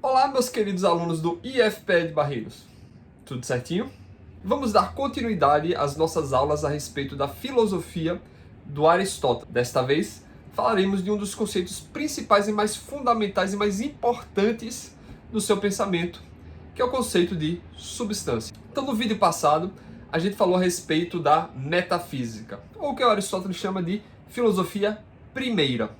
Olá, meus queridos alunos do IFPE de Barreiros. Tudo certinho? Vamos dar continuidade às nossas aulas a respeito da filosofia do Aristóteles. Desta vez, falaremos de um dos conceitos principais e mais fundamentais e mais importantes do seu pensamento, que é o conceito de substância. Então, no vídeo passado, a gente falou a respeito da metafísica, ou o que Aristóteles chama de filosofia primeira,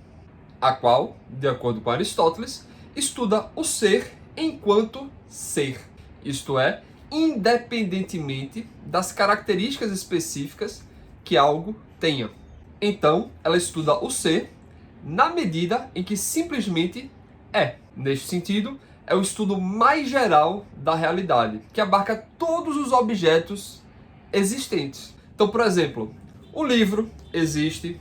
a qual, de acordo com Aristóteles, estuda o ser enquanto ser, isto é, independentemente das características específicas que algo tenha. Então, ela estuda o ser na medida em que simplesmente é. Neste sentido, é o estudo mais geral da realidade, que abarca todos os objetos existentes. Então, por exemplo, o livro existe,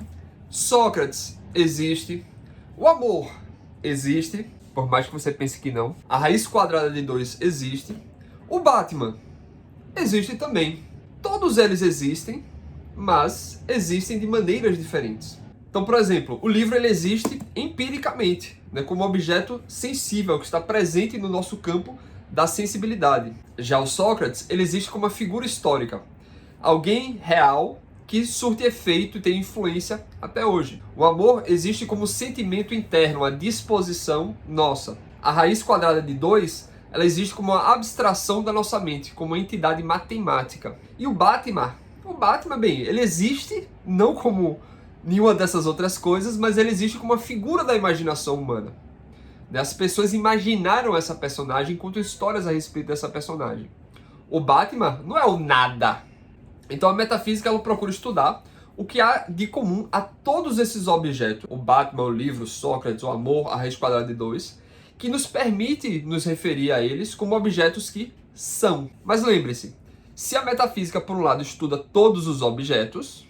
Sócrates existe, o amor existe, por mais que você pense que não. A raiz quadrada de 2 existe. O Batman existe também. Todos eles existem, mas existem de maneiras diferentes. Então, por exemplo, o livro ele existe empiricamente, como objeto sensível que está presente no nosso campo da sensibilidade. Já o Sócrates ele existe como uma figura histórica, alguém real que surte efeito e tem influência até hoje. O amor existe como sentimento interno, uma disposição nossa. A raiz quadrada de 2, ela existe como uma abstração da nossa mente, como uma entidade matemática. E o Batman, bem, ele existe não como nenhuma dessas outras coisas, mas ele existe como uma figura da imaginação humana. As pessoas imaginaram essa personagem, contam histórias a respeito dessa personagem. O Batman não é o nada. Então a metafísica ela procura estudar o que há de comum a todos esses objetos, o Batman, o livro, Sócrates, o amor, a raiz quadrada de 2, que nos permite nos referir a eles como objetos que são. Mas lembre-se, se a metafísica por um lado estuda todos os objetos,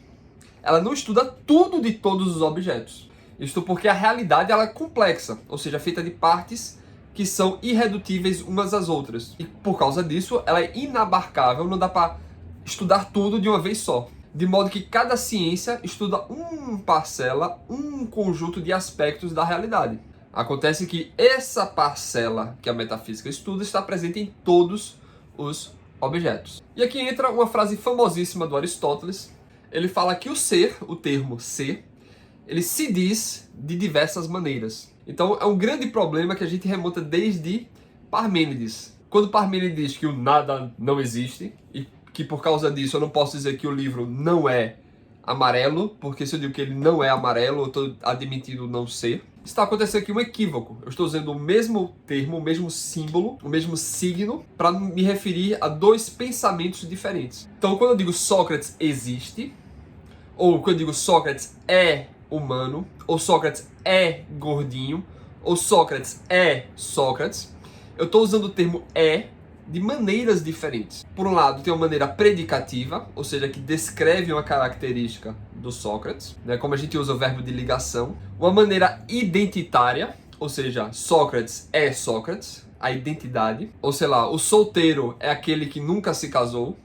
ela não estuda tudo de todos os objetos. Isto porque a realidade ela é complexa, ou seja, feita de partes que são irredutíveis umas às outras. E por causa disso, ela é inabarcável, não dá para estudar tudo de uma vez só. De modo que cada ciência estuda uma parcela, um conjunto de aspectos da realidade. Acontece que essa parcela que a metafísica estuda está presente em todos os objetos. E aqui entra uma frase famosíssima do Aristóteles. Ele fala que o ser, o termo ser, ele se diz de diversas maneiras. Então é um grande problema que a gente remonta desde Parmênides. Quando Parmênides diz que o nada não existe, e que por causa disso eu não posso dizer que o livro não é amarelo, porque se eu digo que ele não é amarelo, eu estou admitindo não ser. Está acontecendo aqui um equívoco. Eu estou usando o mesmo termo, o mesmo símbolo, o mesmo signo, para me referir a dois pensamentos diferentes. Então, quando eu digo Sócrates existe, ou quando eu digo Sócrates é humano, ou Sócrates é gordinho, ou Sócrates é Sócrates, eu estou usando o termo é de maneiras diferentes. Por um lado, tem uma maneira predicativa, ou seja, que descreve uma característica do Sócrates, como a gente usa o verbo de ligação. Uma maneira identitária, ou seja, Sócrates é Sócrates, a identidade. Ou sei lá, o solteiro é aquele que nunca se casou,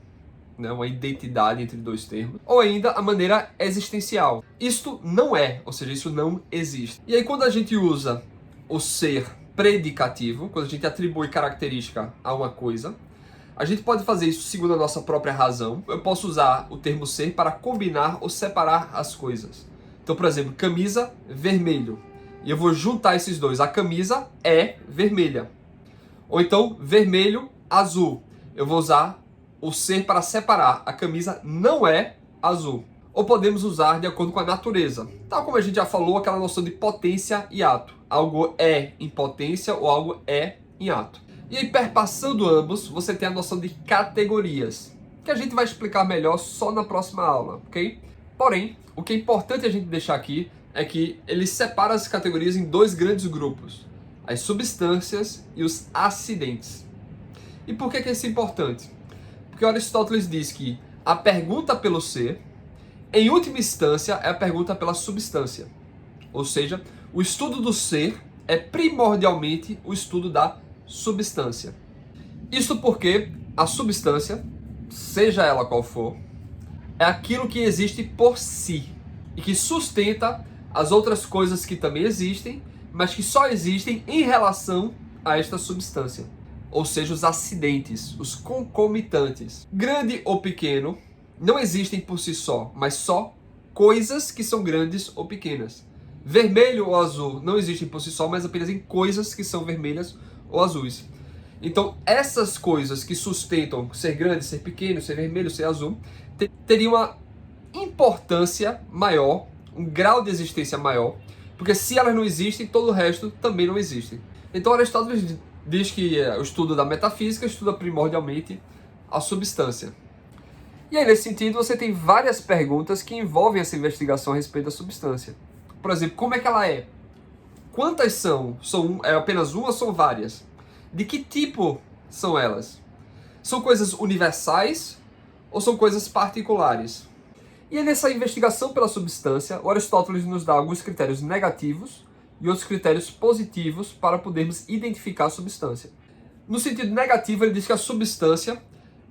uma identidade entre dois termos. Ou ainda a maneira existencial. Isto não é, ou seja, isso não existe. E aí quando a gente usa o ser predicativo, quando a gente atribui característica a uma coisa, a gente pode fazer isso segundo a nossa própria razão. Eu posso usar o termo ser para combinar ou separar as coisas. Então, por exemplo, camisa vermelho. E eu vou juntar esses dois. A camisa é vermelha. Ou então, vermelho azul. Eu vou usar o ser para separar. A camisa não é azul. Ou podemos usar de acordo com a natureza. Tal como a gente já falou, aquela noção de potência e ato. Algo é em potência ou algo é em ato. E aí, perpassando ambos, você tem a noção de categorias, que a gente vai explicar melhor só na próxima aula, ok? Porém, o que é importante a gente deixar aqui é que ele separa as categorias em dois grandes grupos, as substâncias e os acidentes. E por que isso é importante? Porque Aristóteles diz que a pergunta pelo ser, em última instância, é a pergunta pela substância. Ou seja, o estudo do ser é primordialmente o estudo da substância. Isso porque a substância, seja ela qual for, é aquilo que existe por si e que sustenta as outras coisas que também existem, mas que só existem em relação a esta substância, ou seja, os acidentes, os concomitantes. Grande ou pequeno não existem por si só, mas só coisas que são grandes ou pequenas. Vermelho ou azul não existem por si só, mas apenas em coisas que são vermelhas ou azuis. Então, essas coisas que sustentam ser grande, ser pequeno, ser vermelho, ser azul, teriam uma importância maior, um grau de existência maior, porque se elas não existem, todo o resto também não existe. Então, Aristóteles diz que o estudo da metafísica estuda primordialmente a substância. E aí, nesse sentido, você tem várias perguntas que envolvem essa investigação a respeito da substância. Por exemplo, como é que ela é? Quantas são? É apenas uma ou são várias? De que tipo são elas? São coisas universais ou são coisas particulares? E aí, nessa investigação pela substância, o Aristóteles nos dá alguns critérios negativos e outros critérios positivos para podermos identificar a substância. No sentido negativo, ele diz que a substância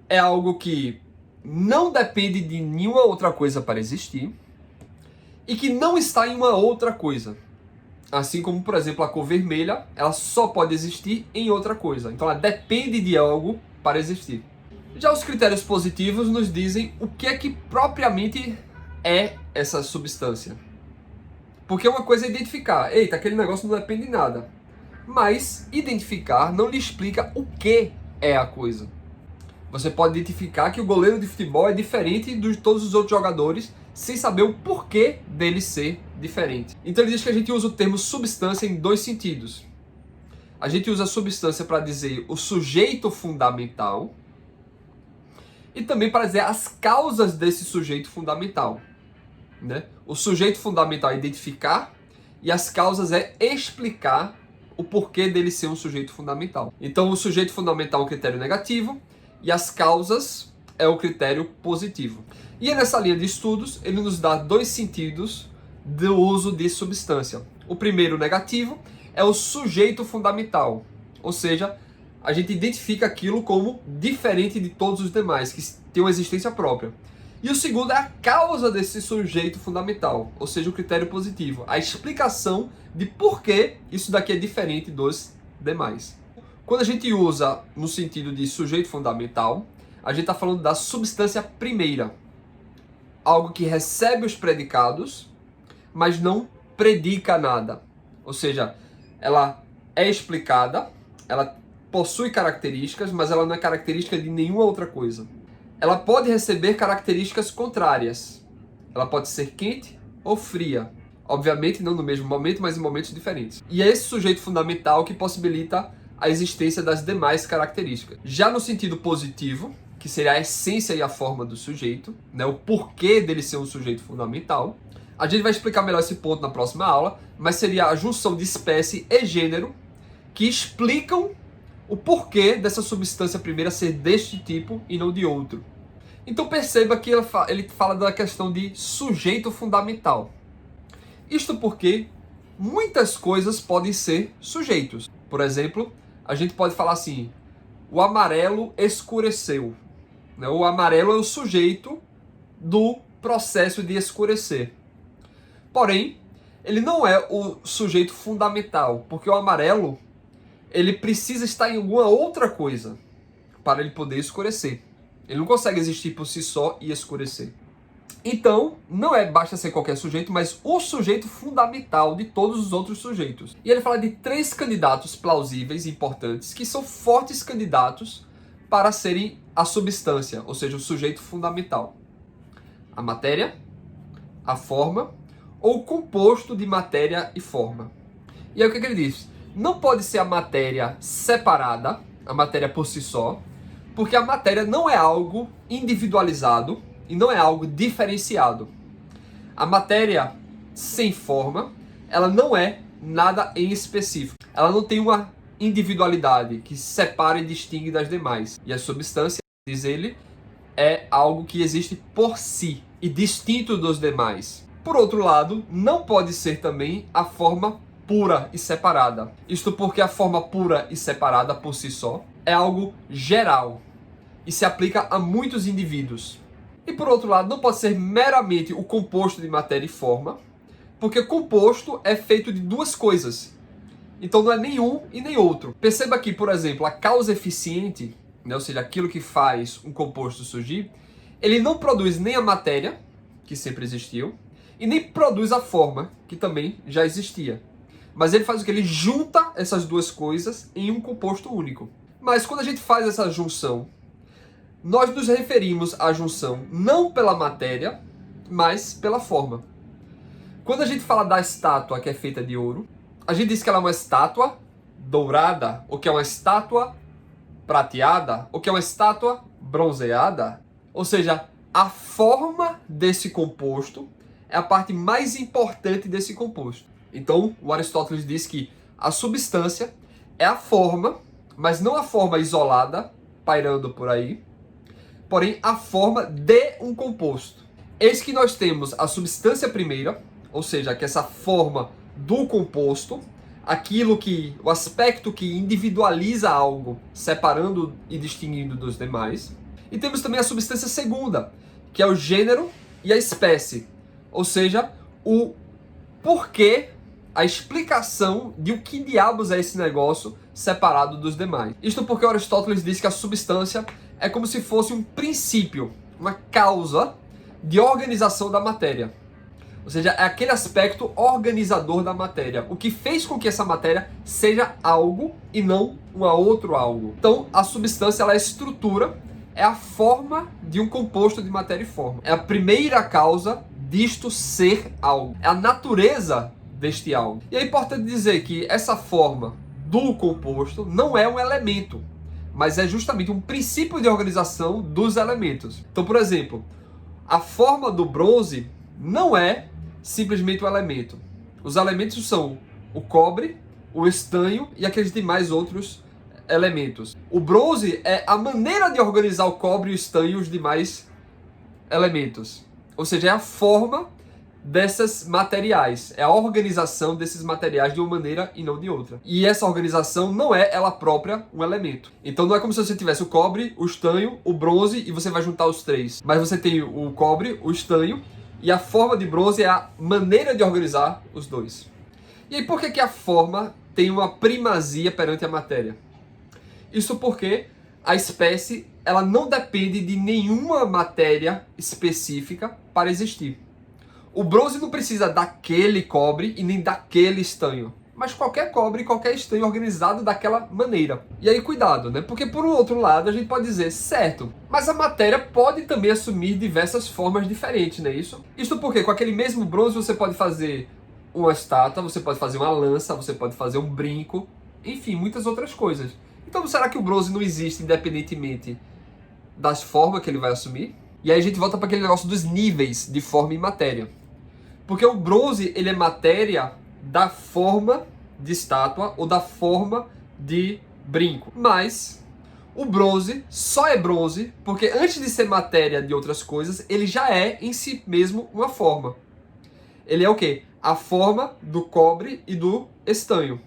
é algo que não depende de nenhuma outra coisa para existir e que não está em uma outra coisa. Assim como, por exemplo, a cor vermelha, ela só pode existir em outra coisa. Então ela depende de algo para existir. Já os critérios positivos nos dizem o que é que propriamente é essa substância. Porque uma coisa é identificar. Eita, aquele negócio não depende de nada. Mas identificar não lhe explica o que é a coisa. Você pode identificar que o goleiro de futebol é diferente de todos os outros jogadores, sem saber o porquê dele ser diferente. Então ele diz que a gente usa o termo substância em dois sentidos. A gente usa a substância para dizer o sujeito fundamental e também para dizer as causas desse sujeito fundamental. Né? O sujeito fundamental é identificar e as causas é explicar o porquê dele ser um sujeito fundamental. Então o sujeito fundamental é um critério negativo e as causas é o critério positivo. E nessa linha de estudos, ele nos dá dois sentidos do uso de substância. O primeiro, negativo, é o sujeito fundamental. Ou seja, a gente identifica aquilo como diferente de todos os demais, que tem uma existência própria. E o segundo é a causa desse sujeito fundamental, ou seja, o critério positivo. A explicação de por que isso daqui é diferente dos demais. Quando a gente usa no sentido de sujeito fundamental, a gente está falando da substância primeira. Algo que recebe os predicados, mas não predica nada. Ou seja, ela é explicada, ela possui características, mas ela não é característica de nenhuma outra coisa. Ela pode receber características contrárias. Ela pode ser quente ou fria. Obviamente não no mesmo momento, mas em momentos diferentes. E é esse sujeito fundamental que possibilita a existência das demais características. Já no sentido positivo, que seria a essência e a forma do sujeito, né, o porquê dele ser um sujeito fundamental, a gente vai explicar melhor esse ponto na próxima aula, mas seria a junção de espécie e gênero que explicam o porquê dessa substância primeira ser deste tipo e não de outro. Então perceba que ele fala da questão de sujeito fundamental. Isto porque muitas coisas podem ser sujeitos. Por exemplo, a gente pode falar assim, o amarelo escureceu. O amarelo é o sujeito do processo de escurecer. Porém, ele não é o sujeito fundamental, porque o amarelo ele precisa estar em alguma outra coisa para ele poder escurecer. Ele não consegue existir por si só e escurecer. Então, basta ser qualquer sujeito, mas o sujeito fundamental de todos os outros sujeitos. E ele fala de 3 candidatos plausíveis e importantes, que são fortes candidatos para serem a substância, ou seja, o sujeito fundamental. A matéria, a forma ou o composto de matéria e forma. E aí o que ele diz? Não pode ser a matéria separada, a matéria por si só, porque a matéria não é algo individualizado e não é algo diferenciado. A matéria sem forma, ela não é nada em específico. Ela não tem uma individualidade que separa e distingue das demais. E a substância, diz ele, é algo que existe por si e distinto dos demais. Por outro lado, não pode ser também a forma pura e separada. Isto porque a forma pura e separada por si só é algo geral e se aplica a muitos indivíduos. E por outro lado, não pode ser meramente o composto de matéria e forma, porque composto é feito de duas coisas, Então não é nenhum e nem outro. Perceba que, por exemplo, a causa eficiente, né, ou seja, aquilo que faz um composto surgir, ele não produz nem a matéria, que sempre existiu, e nem produz a forma, que também já existia. Mas ele faz o que? Ele junta essas duas coisas em um composto único. Mas quando a gente faz essa junção, nós nos referimos à junção não pela matéria, mas pela forma. Quando a gente fala da estátua que é feita de ouro, a gente diz que ela é uma estátua dourada, ou que é uma estátua prateada, ou que é uma estátua bronzeada. Ou seja, a forma desse composto é a parte mais importante desse composto. Então, o Aristóteles diz que a substância é a forma, mas não a forma isolada, pairando por aí, porém a forma de um composto. Eis que nós temos a substância primeira, ou seja, que essa forma do composto, o aspecto que individualiza algo, separando e distinguindo dos demais. E temos também a substância segunda, que é o gênero e a espécie, ou seja, o porquê, a explicação de o que diabos é esse negócio separado dos demais. Isto porque Aristóteles diz que a substância é como se fosse um princípio, uma causa de organização da matéria. Ou seja, é aquele aspecto organizador da matéria. O que fez com que essa matéria seja algo e não um outro algo. Então, a substância ela é a estrutura, é a forma de um composto de matéria e forma. É a primeira causa disto ser algo. É a natureza deste algo. E é importante dizer que essa forma do composto não é um elemento, mas é justamente um princípio de organização dos elementos. Então, por exemplo, a forma do bronze não é simplesmente um elemento. Os elementos são o cobre, o estanho e aqueles demais outros elementos. O bronze é a maneira de organizar o cobre, o estanho e os demais elementos. Ou seja, é a forma desses materiais, é a organização desses materiais de uma maneira e não de outra. E essa organização não é ela própria um elemento. Então não é como se você tivesse o cobre, o estanho, o bronze e você vai juntar os três. Mas você tem o cobre, o estanho e a forma de bronze é a maneira de organizar os dois. E aí por que a forma tem uma primazia perante a matéria? Isso porque a espécie ela não depende de nenhuma matéria específica para existir. O bronze não precisa daquele cobre e nem daquele estanho, mas qualquer cobre e qualquer estanho organizado daquela maneira. E aí cuidado, né? Porque por um outro lado a gente pode dizer, certo, mas a matéria pode também assumir diversas formas diferentes, não é isso? Isto porque com aquele mesmo bronze você pode fazer uma estátua, você pode fazer uma lança, você pode fazer um brinco, enfim, muitas outras coisas. Então será que o bronze não existe independentemente das formas que ele vai assumir? E aí a gente volta para aquele negócio dos níveis de forma e matéria. Porque o bronze, ele é matéria da forma de estátua ou da forma de brinco. Mas o bronze só é bronze porque antes de ser matéria de outras coisas, ele já é em si mesmo uma forma. Ele é o quê? A forma do cobre e do estanho.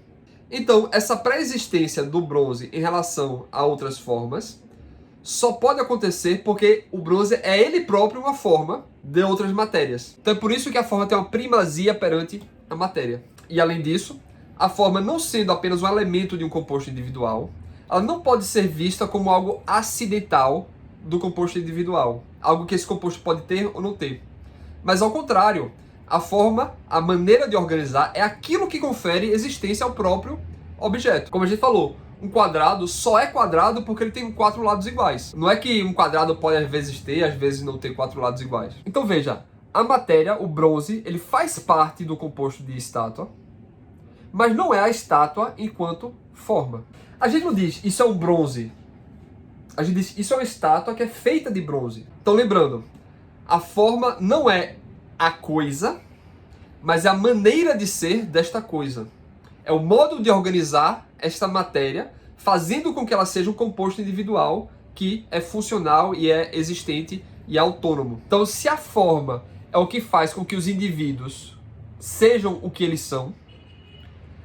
Então, essa pré-existência do bronze em relação a outras formas só pode acontecer porque o bronze é ele próprio uma forma de outras matérias. Então é por isso que a forma tem uma primazia perante a matéria. E além disso, a forma não sendo apenas um elemento de um composto individual, ela não pode ser vista como algo acidental do composto individual. Algo que esse composto pode ter ou não ter. Mas ao contrário, a forma, a maneira de organizar é aquilo que confere existência ao próprio objeto. Como a gente falou, um quadrado só é quadrado porque ele tem 4 lados iguais. Não é que um quadrado pode às vezes ter, às vezes não ter 4 lados iguais. Então veja, a matéria, o bronze, ele faz parte do composto de estátua, mas não é a estátua enquanto forma. A gente não diz, isso é um bronze. A gente diz, isso é uma estátua que é feita de bronze. Então lembrando, a forma não é a coisa, mas é a maneira de ser desta coisa. É o modo de organizar esta matéria, fazendo com que ela seja um composto individual que é funcional e é existente e é autônomo. Então, se a forma é o que faz com que os indivíduos sejam o que eles são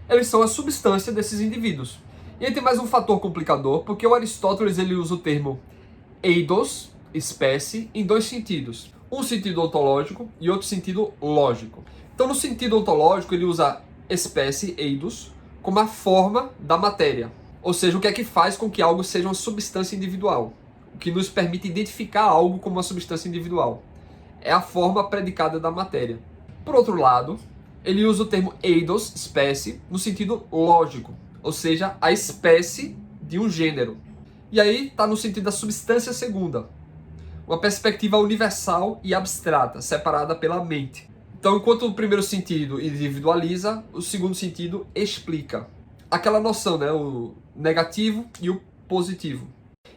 a substância desses indivíduos. E aí tem mais um fator complicador, porque o Aristóteles ele usa o termo eidos, espécie, em dois sentidos. Um sentido ontológico e outro sentido lógico. Então, no sentido ontológico, ele usa espécie, eidos, como a forma da matéria. Ou seja, o que é que faz com que algo seja uma substância individual. O que nos permite identificar algo como uma substância individual. É a forma predicada da matéria. Por outro lado, ele usa o termo eidos, espécie, no sentido lógico. Ou seja, a espécie de um gênero. E aí está no sentido da substância segunda. Uma perspectiva universal e abstrata, separada pela mente. Então, enquanto o primeiro sentido individualiza, o segundo sentido explica. Aquela noção, né? O negativo e o positivo.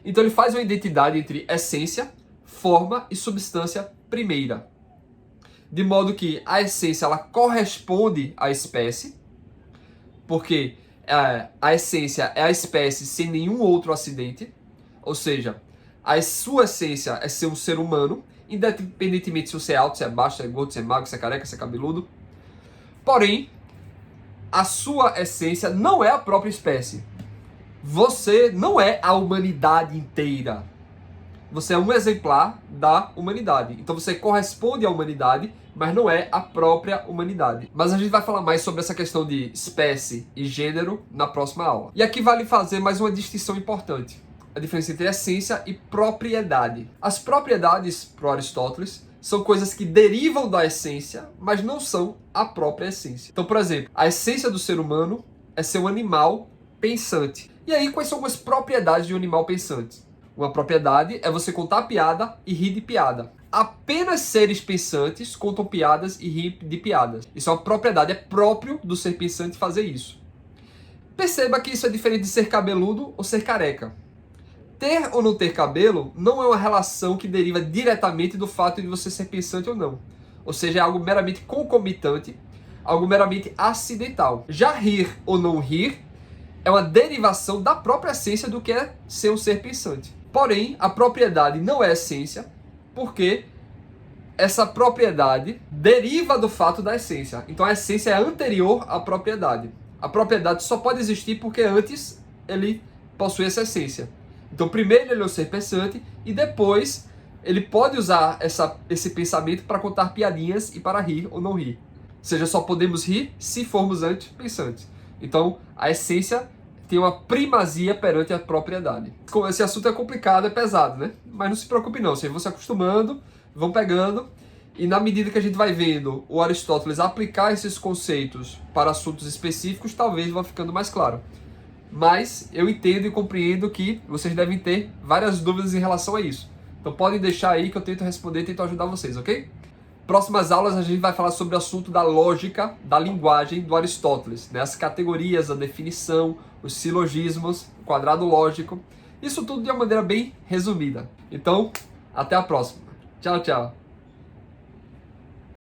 Então, ele faz uma identidade entre essência, forma e substância primeira. De modo que a essência ela corresponde à espécie, porque a essência é a espécie sem nenhum outro acidente, ou seja, a sua essência é ser um ser humano, independentemente se você é alto, se é baixo, se é gordo, se é magro, se é careca, se é cabeludo. Porém, a sua essência não é a própria espécie. Você não é a humanidade inteira. Você é um exemplar da humanidade. Então você corresponde à humanidade, mas não é a própria humanidade. Mas a gente vai falar mais sobre essa questão de espécie e gênero na próxima aula. E aqui vale fazer mais uma distinção importante. A diferença entre essência e propriedade. As propriedades, para Aristóteles, são coisas que derivam da essência, mas não são a própria essência. Então, por exemplo, a essência do ser humano é ser um animal pensante. E aí, quais são as propriedades de um animal pensante? Uma propriedade é você contar piada e rir de piada. Apenas seres pensantes contam piadas e riem de piadas. Isso é uma propriedade, é próprio do ser pensante fazer isso. Perceba que isso é diferente de ser cabeludo ou ser careca. Ter ou não ter cabelo não é uma relação que deriva diretamente do fato de você ser pensante ou não. Ou seja, é algo meramente concomitante, algo meramente acidental. Já rir ou não rir é uma derivação da própria essência do que é ser um ser pensante. Porém, a propriedade não é essência, porque essa propriedade deriva do fato da essência. Então a essência é anterior à propriedade. A propriedade só pode existir porque antes ele possui essa essência. Então primeiro ele é um ser pensante e depois ele pode usar esse pensamento para contar piadinhas e para rir ou não rir. Ou seja, só podemos rir se formos antes pensantes. Então a essência tem uma primazia perante a propriedade. Esse assunto é complicado, é pesado, né? Mas não se preocupe não, vocês vão se acostumando, vão pegando, e na medida que a gente vai vendo o Aristóteles aplicar esses conceitos para assuntos específicos, talvez vá ficando mais claro. Mas eu entendo e compreendo que vocês devem ter várias dúvidas em relação a isso. Então podem deixar aí que eu tento responder e tento ajudar vocês, ok? Próximas aulas a gente vai falar sobre o assunto da lógica da linguagem do Aristóteles, né? As categorias, a definição, os silogismos, o quadrado lógico, isso tudo de uma maneira bem resumida. Então, até a próxima. Tchau, tchau.